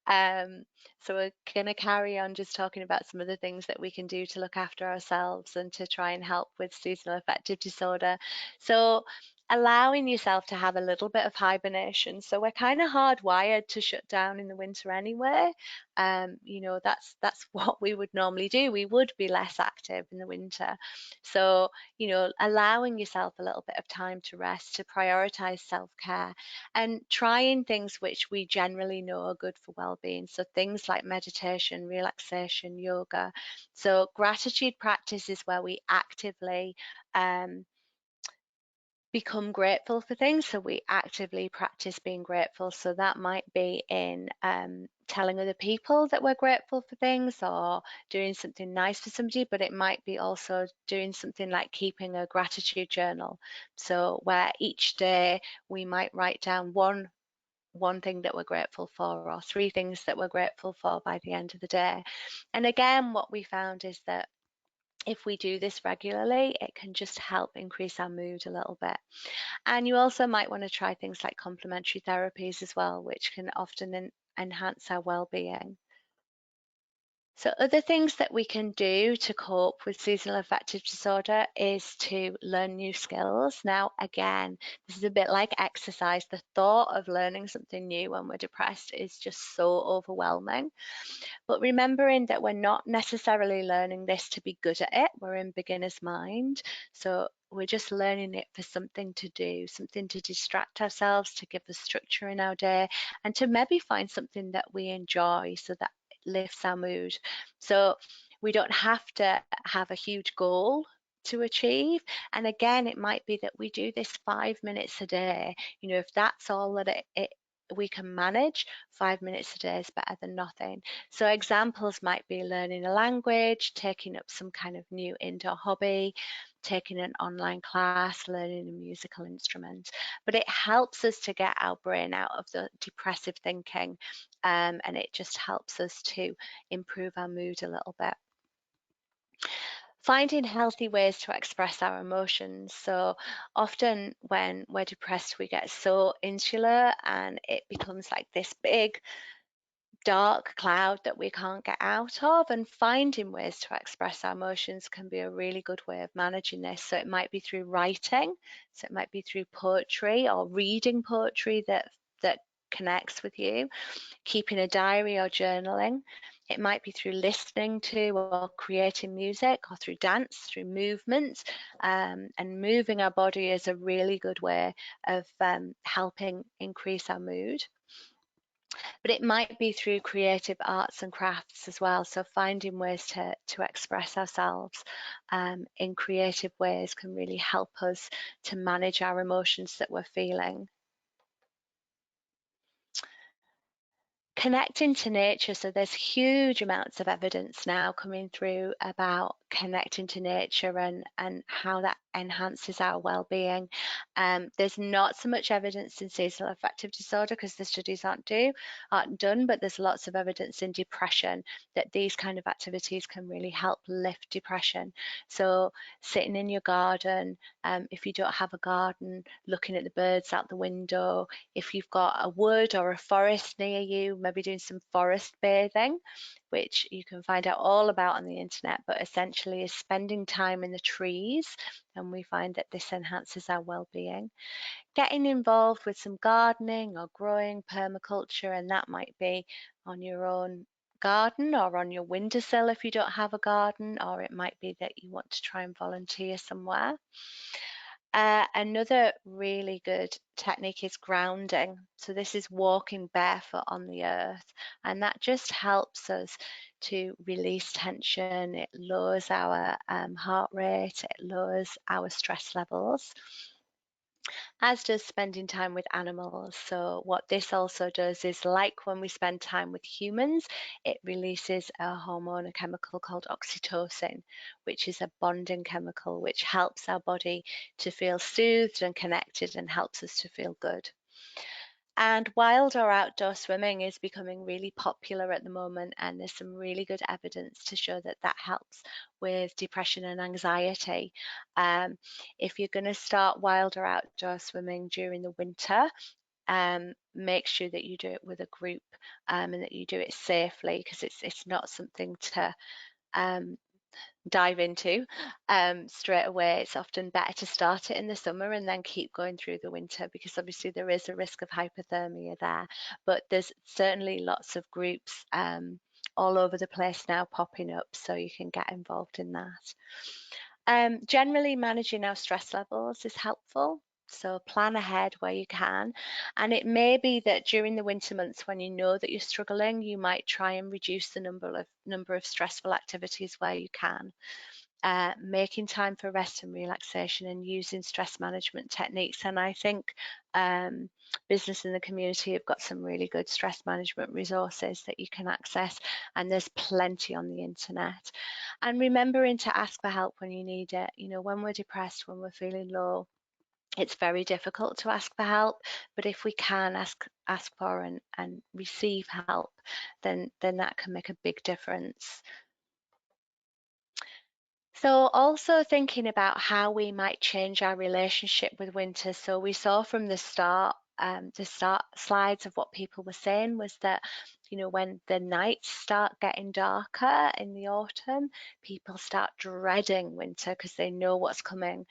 So we're going to carry on just talking about some of the things that we can do to look after ourselves and to try and help with seasonal affective disorder. So allowing yourself to have a little bit of hibernation. So we're kind of hardwired to shut down in the winter anyway. You know, that's what we would normally do. We would be less active in the winter. So, you know, allowing yourself a little bit of time to rest, to prioritize self-care, and trying things which we generally know are good for well-being. So things like meditation, relaxation, yoga. So gratitude practice is where we actively become grateful for things. So we actively practice being grateful. So that might be in telling other people that we're grateful for things or doing something nice for somebody, but it might be also doing something like keeping a gratitude journal. So where each day we might write down one thing that we're grateful for or 3 things that we're grateful for by the end of the day. And again, what we found is that if we do this regularly, it can just help increase our mood a little bit. And you also might want to try things like complementary therapies as well, which can often enhance our well-being. So other things that we can do to cope with seasonal affective disorder is to learn new skills. Now, again, this is a bit like exercise. The thought of learning something new when we're depressed is just so overwhelming. But remembering that we're not necessarily learning this to be good at it, we're in beginner's mind. So we're just learning it for something to do, something to distract ourselves, to give us structure in our day, and to maybe find something that we enjoy so that it lifts our mood. So we don't have to have a huge goal to achieve. And again, it might be that we do this 5 minutes a day. You know, if that's all that we can manage, 5 minutes a day is better than nothing. So examples might be learning a language, taking up some kind of new indoor hobby, taking an online class, learning a musical instrument. But it helps us to get our brain out of the depressive thinking, and it just helps us to improve our mood a little bit. Finding healthy ways to express our emotions. So often when we're depressed, we get so insular and it becomes like this big dark cloud that we can't get out of, and finding ways to express our emotions can be a really good way of managing this. So it might be through writing, so it might be through poetry or reading poetry that connects with you, keeping a diary or journaling. It might be through listening to or creating music, or through dance, through movement, and moving our body is a really good way of helping increase our mood. But it might be through creative arts and crafts as well. So finding ways to express ourselves in creative ways can really help us to manage our emotions that we're feeling. Connecting to nature. So there's huge amounts of evidence now coming through about connecting to nature and how that enhances our well-being. There's not so much evidence in seasonal affective disorder because the studies aren't done, but there's lots of evidence in depression that these kind of activities can really help lift depression. So sitting in your garden, if you don't have a garden, looking at the birds out the window, if you've got a wood or a forest near you, maybe doing some forest bathing, which you can find out all about on the internet, but essentially is spending time in the trees, and we find that this enhances our well-being. Getting involved with some gardening or growing permaculture, and that might be on your own garden or on your windowsill if you don't have a garden, or it might be that you want to try and volunteer somewhere. Another really good technique is grounding. So this is walking barefoot on the earth, and that just helps us to release tension. It lowers our heart rate, it lowers our stress levels, as does spending time with animals. So what this also does is, like when we spend time with humans, it releases a hormone, a chemical called oxytocin, which is a bonding chemical which helps our body to feel soothed and connected and helps us to feel good. And wild or outdoor swimming is becoming really popular at the moment, and there's some really good evidence to show that that helps with depression and anxiety. If you're going to start wild or outdoor swimming during the winter, make sure that you do it with a group and that you do it safely, because it's not something to dive into straight away. It's often better to start it in the summer and then keep going through the winter, because obviously there is a risk of hypothermia there. But there's certainly lots of groups all over the place now popping up, so you can get involved in that. Generally managing our stress levels is helpful. So plan ahead where you can. And it may be that during the winter months, when you know that you're struggling, you might try and reduce the number of stressful activities where you can. Making time for rest and relaxation and using stress management techniques. And I think business in the community have got some really good stress management resources that you can access, and there's plenty on the internet. And remembering to ask for help when you need it. You know, when we're depressed, when we're feeling low, it's very difficult to ask for help, but if we can ask for and receive help, then that can make a big difference. So also thinking about how we might change our relationship with winter. So we saw from the start slides of what people were saying was that, you know, when the nights start getting darker in the autumn, people start dreading winter because they know what's coming.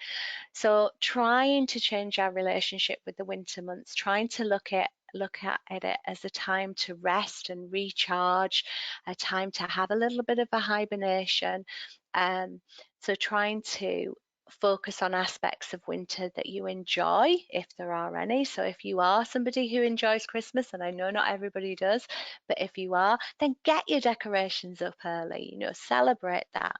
So trying to change our relationship with the winter months, trying to look at it as a time to rest and recharge, a time to have a little bit of a hibernation. So trying to focus on aspects of winter that you enjoy, if there are any. So if you are somebody who enjoys Christmas, and I know not everybody does, but if you are, then get your decorations up early, you know, celebrate that.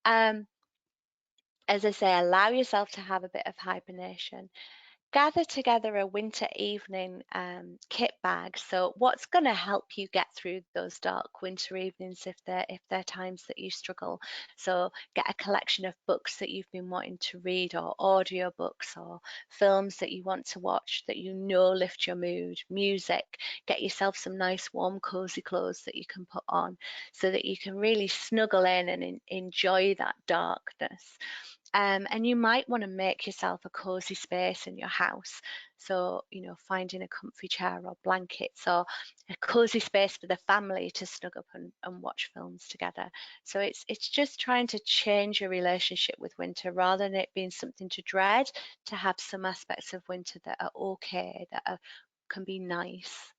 As I say, allow yourself to have a bit of hibernation. gather together a winter evening kit bag. So what's going to help you get through those dark winter evenings if they're times that you struggle? So get a collection of books that you've been wanting to read, or audio books, or films that you want to watch that you know lift your mood, music. Get yourself some nice warm cozy clothes that you can put on so that you can really snuggle in and enjoy that darkness. And you might want to make yourself a cozy space in your house. So, finding a comfy chair or blankets, or a cozy space for the family to snug up and watch films together. So it's just trying to change your relationship with winter rather than it being something to dread, to have some aspects of winter that are okay, can be nice.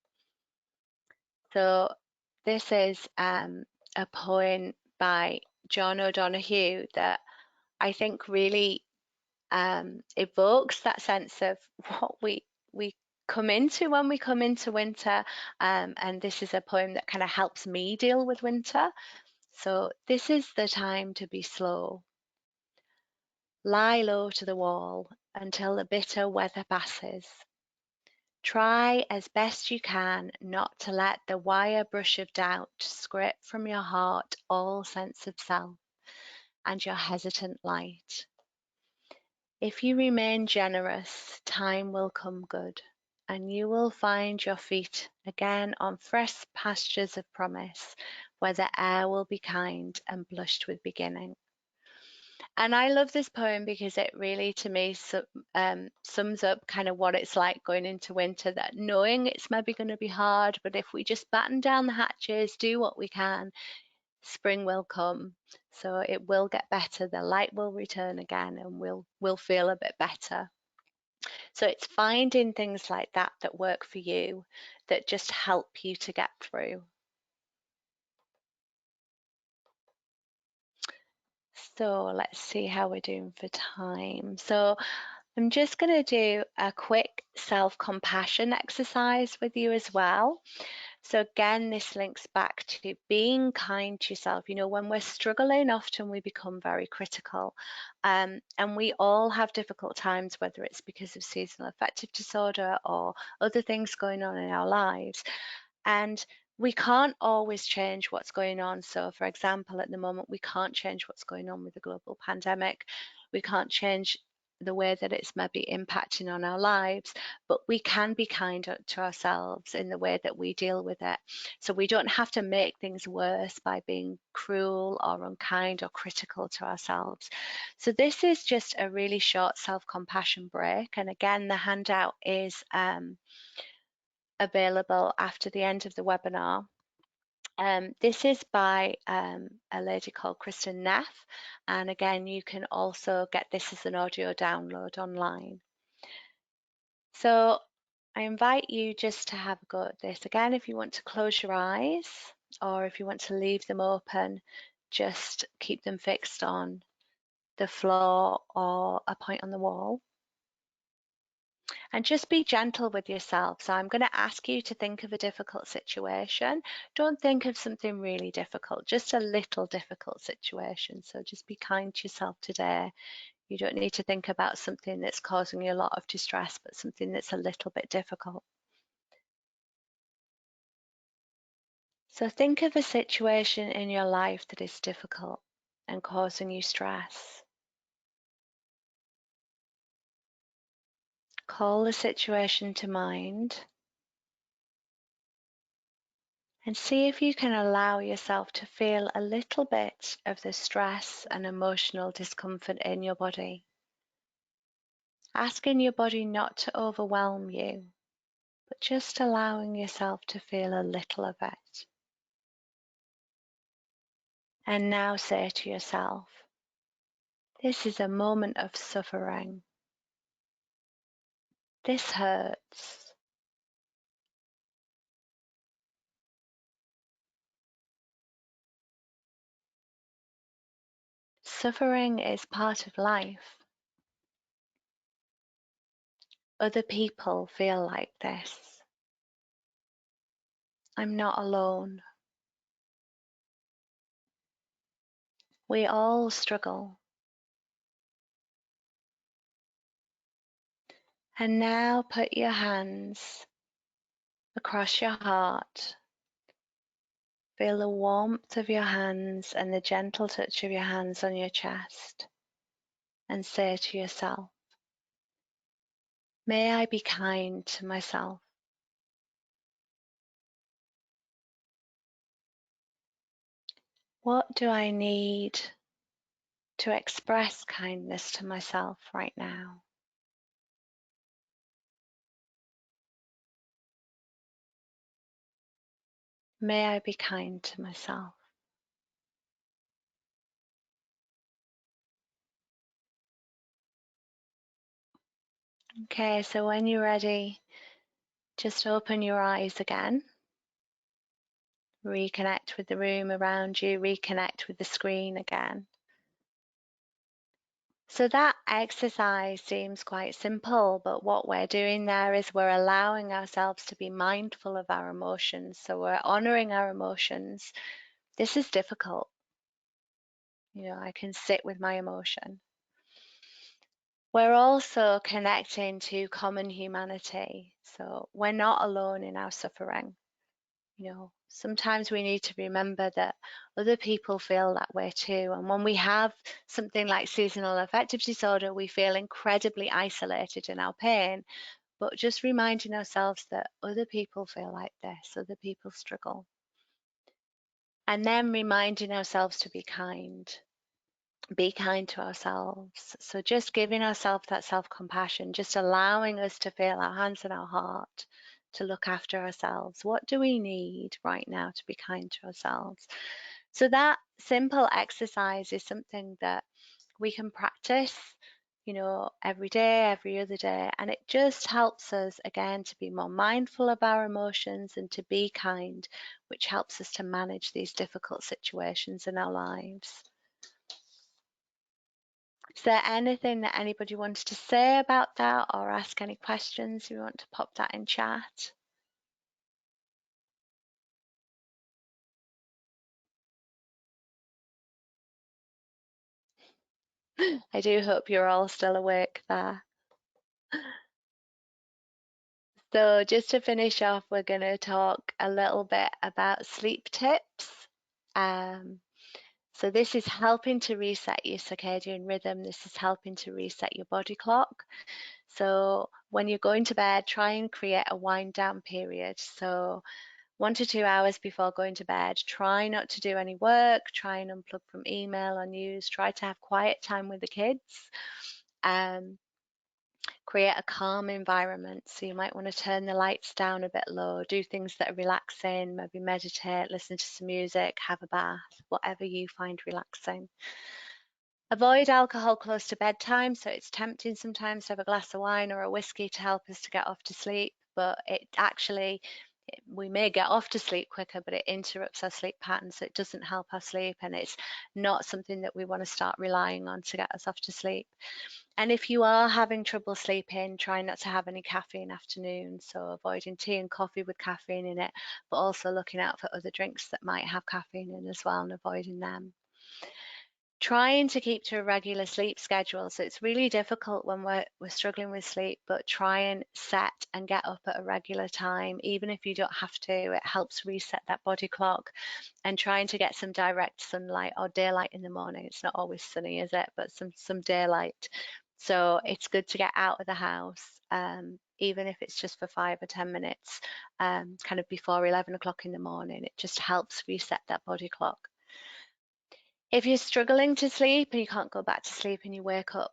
So this is a poem by John O'Donoghue that I think really evokes that sense of what we come into when we come into winter. And this is a poem that kind of helps me deal with winter. So this is the time to be slow. Lie low to the wall until the bitter weather passes. Try as best you can not to let the wire brush of doubt scrape from your heart all sense of self and your hesitant light. If you remain generous, time will come good, and you will find your feet again on fresh pastures of promise, where the air will be kind and blushed with beginning. And I love this poem because it really, to me, sums up kind of what it's like going into winter, that knowing it's maybe going to be hard, but if we just batten down the hatches, do what we can, spring will come. So it will get better, the light will return again, and we'll feel a bit better. So it's finding things like that that work for you, that just help you to get through. So let's see how we're doing for time. So I'm just going to do a quick self-compassion exercise with you as well. So again, this links back to being kind to yourself. When we're struggling, often we become very critical. And we all have difficult times, whether it's because of seasonal affective disorder or other things going on in our lives. And we can't always change what's going on. So, for example, at the moment, we can't change what's going on with the global pandemic. We can't change the way that it's maybe impacting on our lives, but we can be kind to ourselves in the way that we deal with it. So we don't have to make things worse by being cruel or unkind or critical to ourselves. So this is just a really short self-compassion break. And again, the handout is available after the end of the webinar. This is by a lady called Kristen Neff, and again, you can also get this as an audio download online. So I invite you just to have a go at this. Again, if you want to close your eyes, or if you want to leave them open, just keep them fixed on the floor or a point on the wall. And just be gentle with yourself. So I'm going to ask you to think of a difficult situation. Don't think of something really difficult, just a little difficult situation. So just be kind to yourself today. You don't need to think about something that's causing you a lot of distress, but something that's a little bit difficult. So think of a situation in your life that is difficult and causing you stress. Call the situation to mind and see if you can allow yourself to feel a little bit of the stress and emotional discomfort in your body. Asking your body not to overwhelm you, but just allowing yourself to feel a little of it. And now say to yourself, this is a moment of suffering. This hurts. Suffering is part of life. Other people feel like this. I'm not alone. We all struggle. And now put your hands across your heart. Feel the warmth of your hands and the gentle touch of your hands on your chest. And say to yourself, may I be kind to myself. What do I need to express kindness to myself right now? May I be kind to myself. Okay, so when you're ready, just open your eyes again. Reconnect with the room around you, reconnect with the screen again. So that exercise seems quite simple, but what we're doing there is we're allowing ourselves to be mindful of our emotions. So we're honoring our emotions. This is difficult. You know, I can sit with my emotion. We're also connecting to common humanity. So we're not alone in our suffering. You know, sometimes we need to remember that other people feel that way too. And when we have something like seasonal affective disorder, we feel incredibly isolated in our pain. But just reminding ourselves that other people feel like this, other people struggle. And then reminding ourselves to be kind to ourselves. So just giving ourselves that self-compassion, just allowing us to feel our hands and our heart, to look after ourselves. What do we need right now to be kind to ourselves? So that simple exercise is something that we can practice, you know, every day, every other day, and it just helps us again to be more mindful of our emotions and to be kind, which helps us to manage these difficult situations in our lives. Is there anything that anybody wants to say about that or ask any questions? You want to pop that in chat? I do hope you're all still awake there. So just to finish off, we're going to talk a little bit about sleep tips. So this is helping to reset your circadian rhythm. This is helping to reset your body clock. So when you're going to bed, try and create a wind down period. So 1 to 2 hours before going to bed, try not to do any work, try and unplug from email or news, try to have quiet time with the kids. Create a calm environment. So you might want to turn the lights down a bit low, do things that are relaxing, maybe meditate, listen to some music, have a bath, whatever you find relaxing. Avoid alcohol close to bedtime. So it's tempting sometimes to have a glass of wine or a whiskey to help us to get off to sleep, but we may get off to sleep quicker, but it interrupts our sleep pattern, so it doesn't help our sleep, and it's not something that we want to start relying on to get us off to sleep. And if you are having trouble sleeping, try not to have any caffeine afternoon. So avoiding tea and coffee with caffeine in it, but also looking out for other drinks that might have caffeine in as well and avoiding them. Trying to keep to a regular sleep schedule. So it's really difficult when we're struggling with sleep, but try and set and get up at a regular time. Even if you don't have to, it helps reset that body clock. And trying to get some direct sunlight or daylight in the morning. It's not always sunny, is it? But some daylight. So it's good to get out of the house, even if it's just for 5 or 10 minutes, kind of before 11 o'clock in the morning. It just helps reset that body clock. If you're struggling to sleep and you can't go back to sleep and you wake up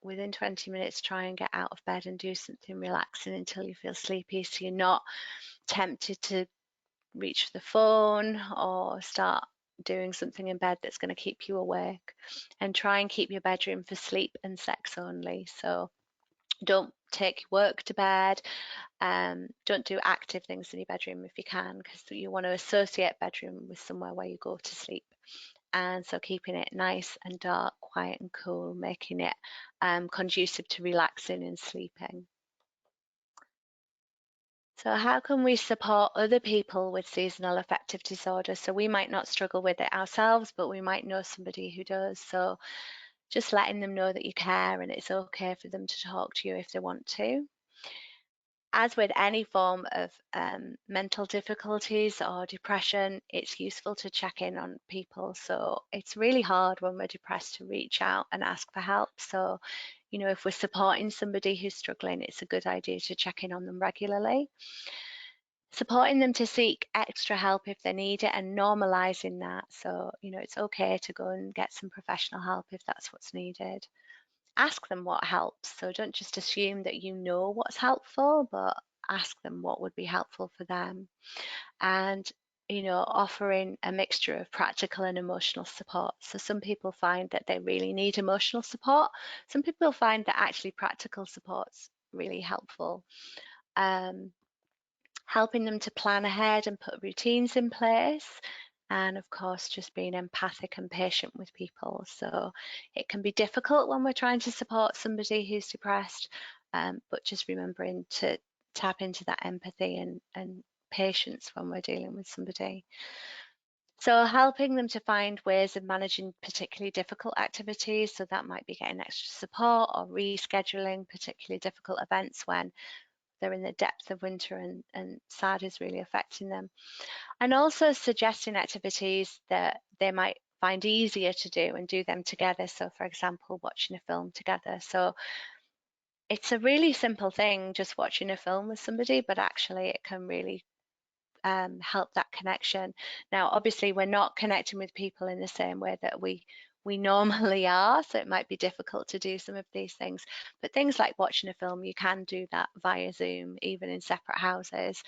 within 20 minutes, try and get out of bed and do something relaxing until you feel sleepy, so you're not tempted to reach for the phone or start doing something in bed that's going to keep you awake. And try and keep your bedroom for sleep and sex only. So don't take work to bed. Don't do active things in your bedroom if you can, because you want to associate bedroom with somewhere where you go to sleep. And so keeping it nice and dark, quiet and cool, making it conducive to relaxing and sleeping. So how can we support other people with seasonal affective disorder? So we might not struggle with it ourselves, but we might know somebody who does. So just letting them know that you care and it's okay for them to talk to you if they want to. as with any form of mental difficulties or depression, it's useful to check in on people. So it's really hard when we're depressed to reach out and ask for help. So, you know, if we're supporting somebody who's struggling, it's a good idea to check in on them regularly. Supporting them to seek extra help if they need it, and normalizing that. So, you know, it's okay to go and get some professional help if that's what's needed. Ask them what helps. So don't just assume that you know what's helpful, but ask them what would be helpful for them. And, you know, offering a mixture of practical and emotional support. So some people find that they really need emotional support. Some people find that actually practical support's really helpful. Helping them to plan ahead and put routines in place, and of course just being empathic and patient with people. So it can be difficult when we're trying to support somebody who's depressed, but just remembering to tap into that empathy and patience when we're dealing with somebody. So helping them to find ways of managing particularly difficult activities. So that might be getting extra support or rescheduling particularly difficult events when they're in the depth of winter and S.A.D is really affecting them. And also suggesting activities that they might find easier to do and do them together. So for example, watching a film together. So it's a really simple thing, just watching a film with somebody, but actually it can really help that connection. Now, obviously, we're not connecting with people in the same way that we normally are, so it might be difficult to do some of these things. But things like watching a film, you can do that via Zoom, even in separate houses.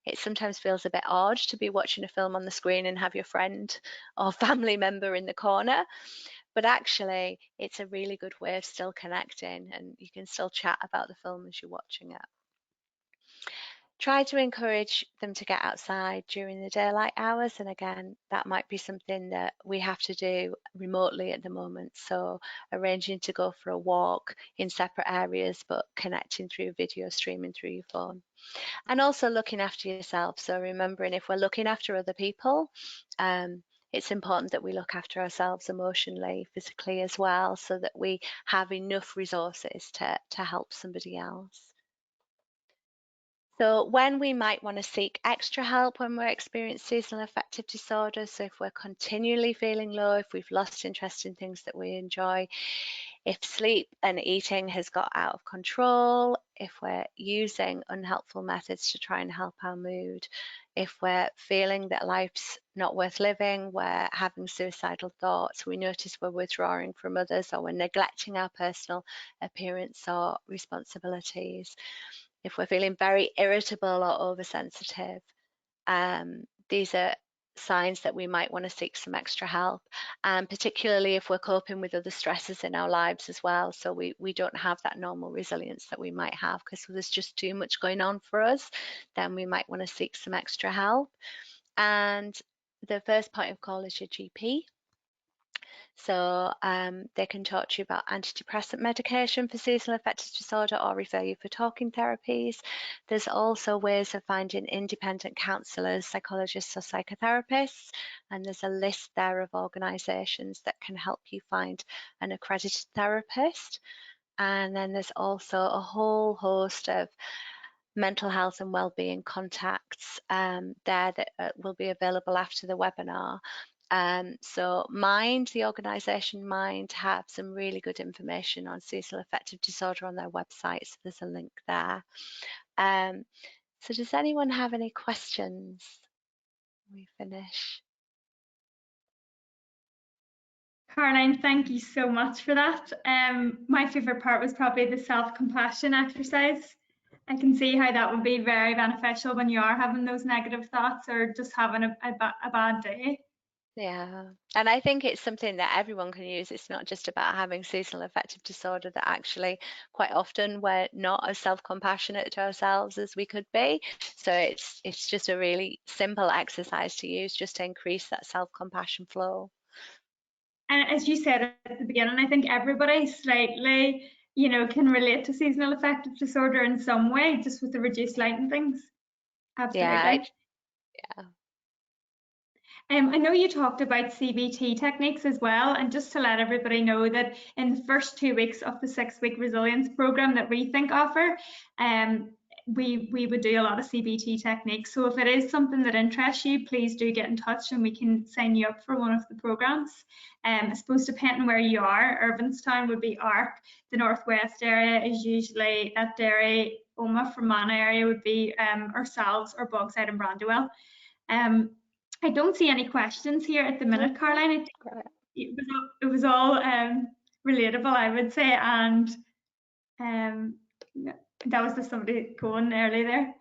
It sometimes feels a bit odd to be watching a film on the screen and have your friend or family member in the corner. But actually, it's a really good way of still connecting, and you can still chat about the film as you're watching it. Try to encourage them to get outside during the daylight hours, and again, that might be something that we have to do remotely at the moment. So arranging to go for a walk in separate areas, but connecting through video streaming through your phone. And also looking after yourself. So remembering if we're looking after other people, it's important that we look after ourselves emotionally, physically as well, so that we have enough resources to help somebody else. So when we might want to seek extra help when we're experiencing seasonal affective disorder, so if we're continually feeling low, if we've lost interest in things that we enjoy, if sleep and eating has got out of control, if we're using unhelpful methods to try and help our mood, if we're feeling that life's not worth living, we're having suicidal thoughts, we notice we're withdrawing from others, or we're neglecting our personal appearance or responsibilities, if we're feeling very irritable or oversensitive, these are signs that we might want to seek some extra help, and particularly if we're coping with other stresses in our lives as well. So we don't have that normal resilience that we might have because there's just too much going on for us, then we might want to seek some extra help. And the first point of call is your GP. So they can talk to you about antidepressant medication for seasonal affective disorder or refer you for talking therapies. There's also ways of finding independent counsellors, psychologists or psychotherapists, and there's a list there of organisations that can help you find an accredited therapist. And then there's also a whole host of mental health and wellbeing contacts there that will be available after the webinar. So Mind, the organisation Mind, have some really good information on seasonal affective disorder on their website, so there's a link there. So does anyone have any questions? We finish.
Caroline, thank you so much for that. My favourite part was probably the self-compassion exercise. I can see how that would be very beneficial when you are having those negative thoughts or just having a bad day.
Yeah, and I think it's something that everyone can use. It's not just about having seasonal affective disorder, that actually quite often we're not as self-compassionate to ourselves as we could be. So it's just a really simple exercise to use just to increase that self-compassion flow.
And as you said at the beginning, I think everybody slightly, can relate to seasonal affective disorder in some way, just with the reduced light and things. Absolutely.
Yeah.
I know you talked about CBT techniques as well, and just to let everybody know that in the first 2 weeks of the 6-week resilience program that RETHINK offer, we would do a lot of CBT techniques. So if it is something that interests you, please do get in touch and we can sign you up for one of the programs. I suppose depending where you are, Irvinstown would be ARC. The Northwest area is usually at Derry. Oma Fermanagh area would be ourselves, or Bogside and Brandywell. I don't see any questions here at the minute, Caroline. It was all relatable, I would say, and that was just somebody going early there.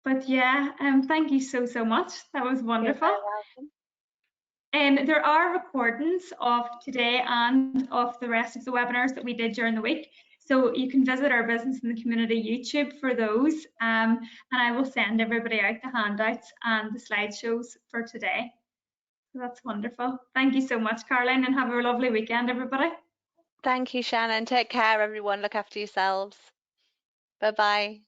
But yeah, thank you so much. That was wonderful.
You're very welcome.
There are recordings of today and of the rest of the webinars that we did during the week. So you can visit our Business in the Community YouTube for those. And I will send everybody out the handouts and the slideshows for today. So that's wonderful. Thank you so much, Caroline, and have a lovely weekend, everybody.
Thank you, Shannon. Take care, everyone. Look after yourselves. Bye-bye.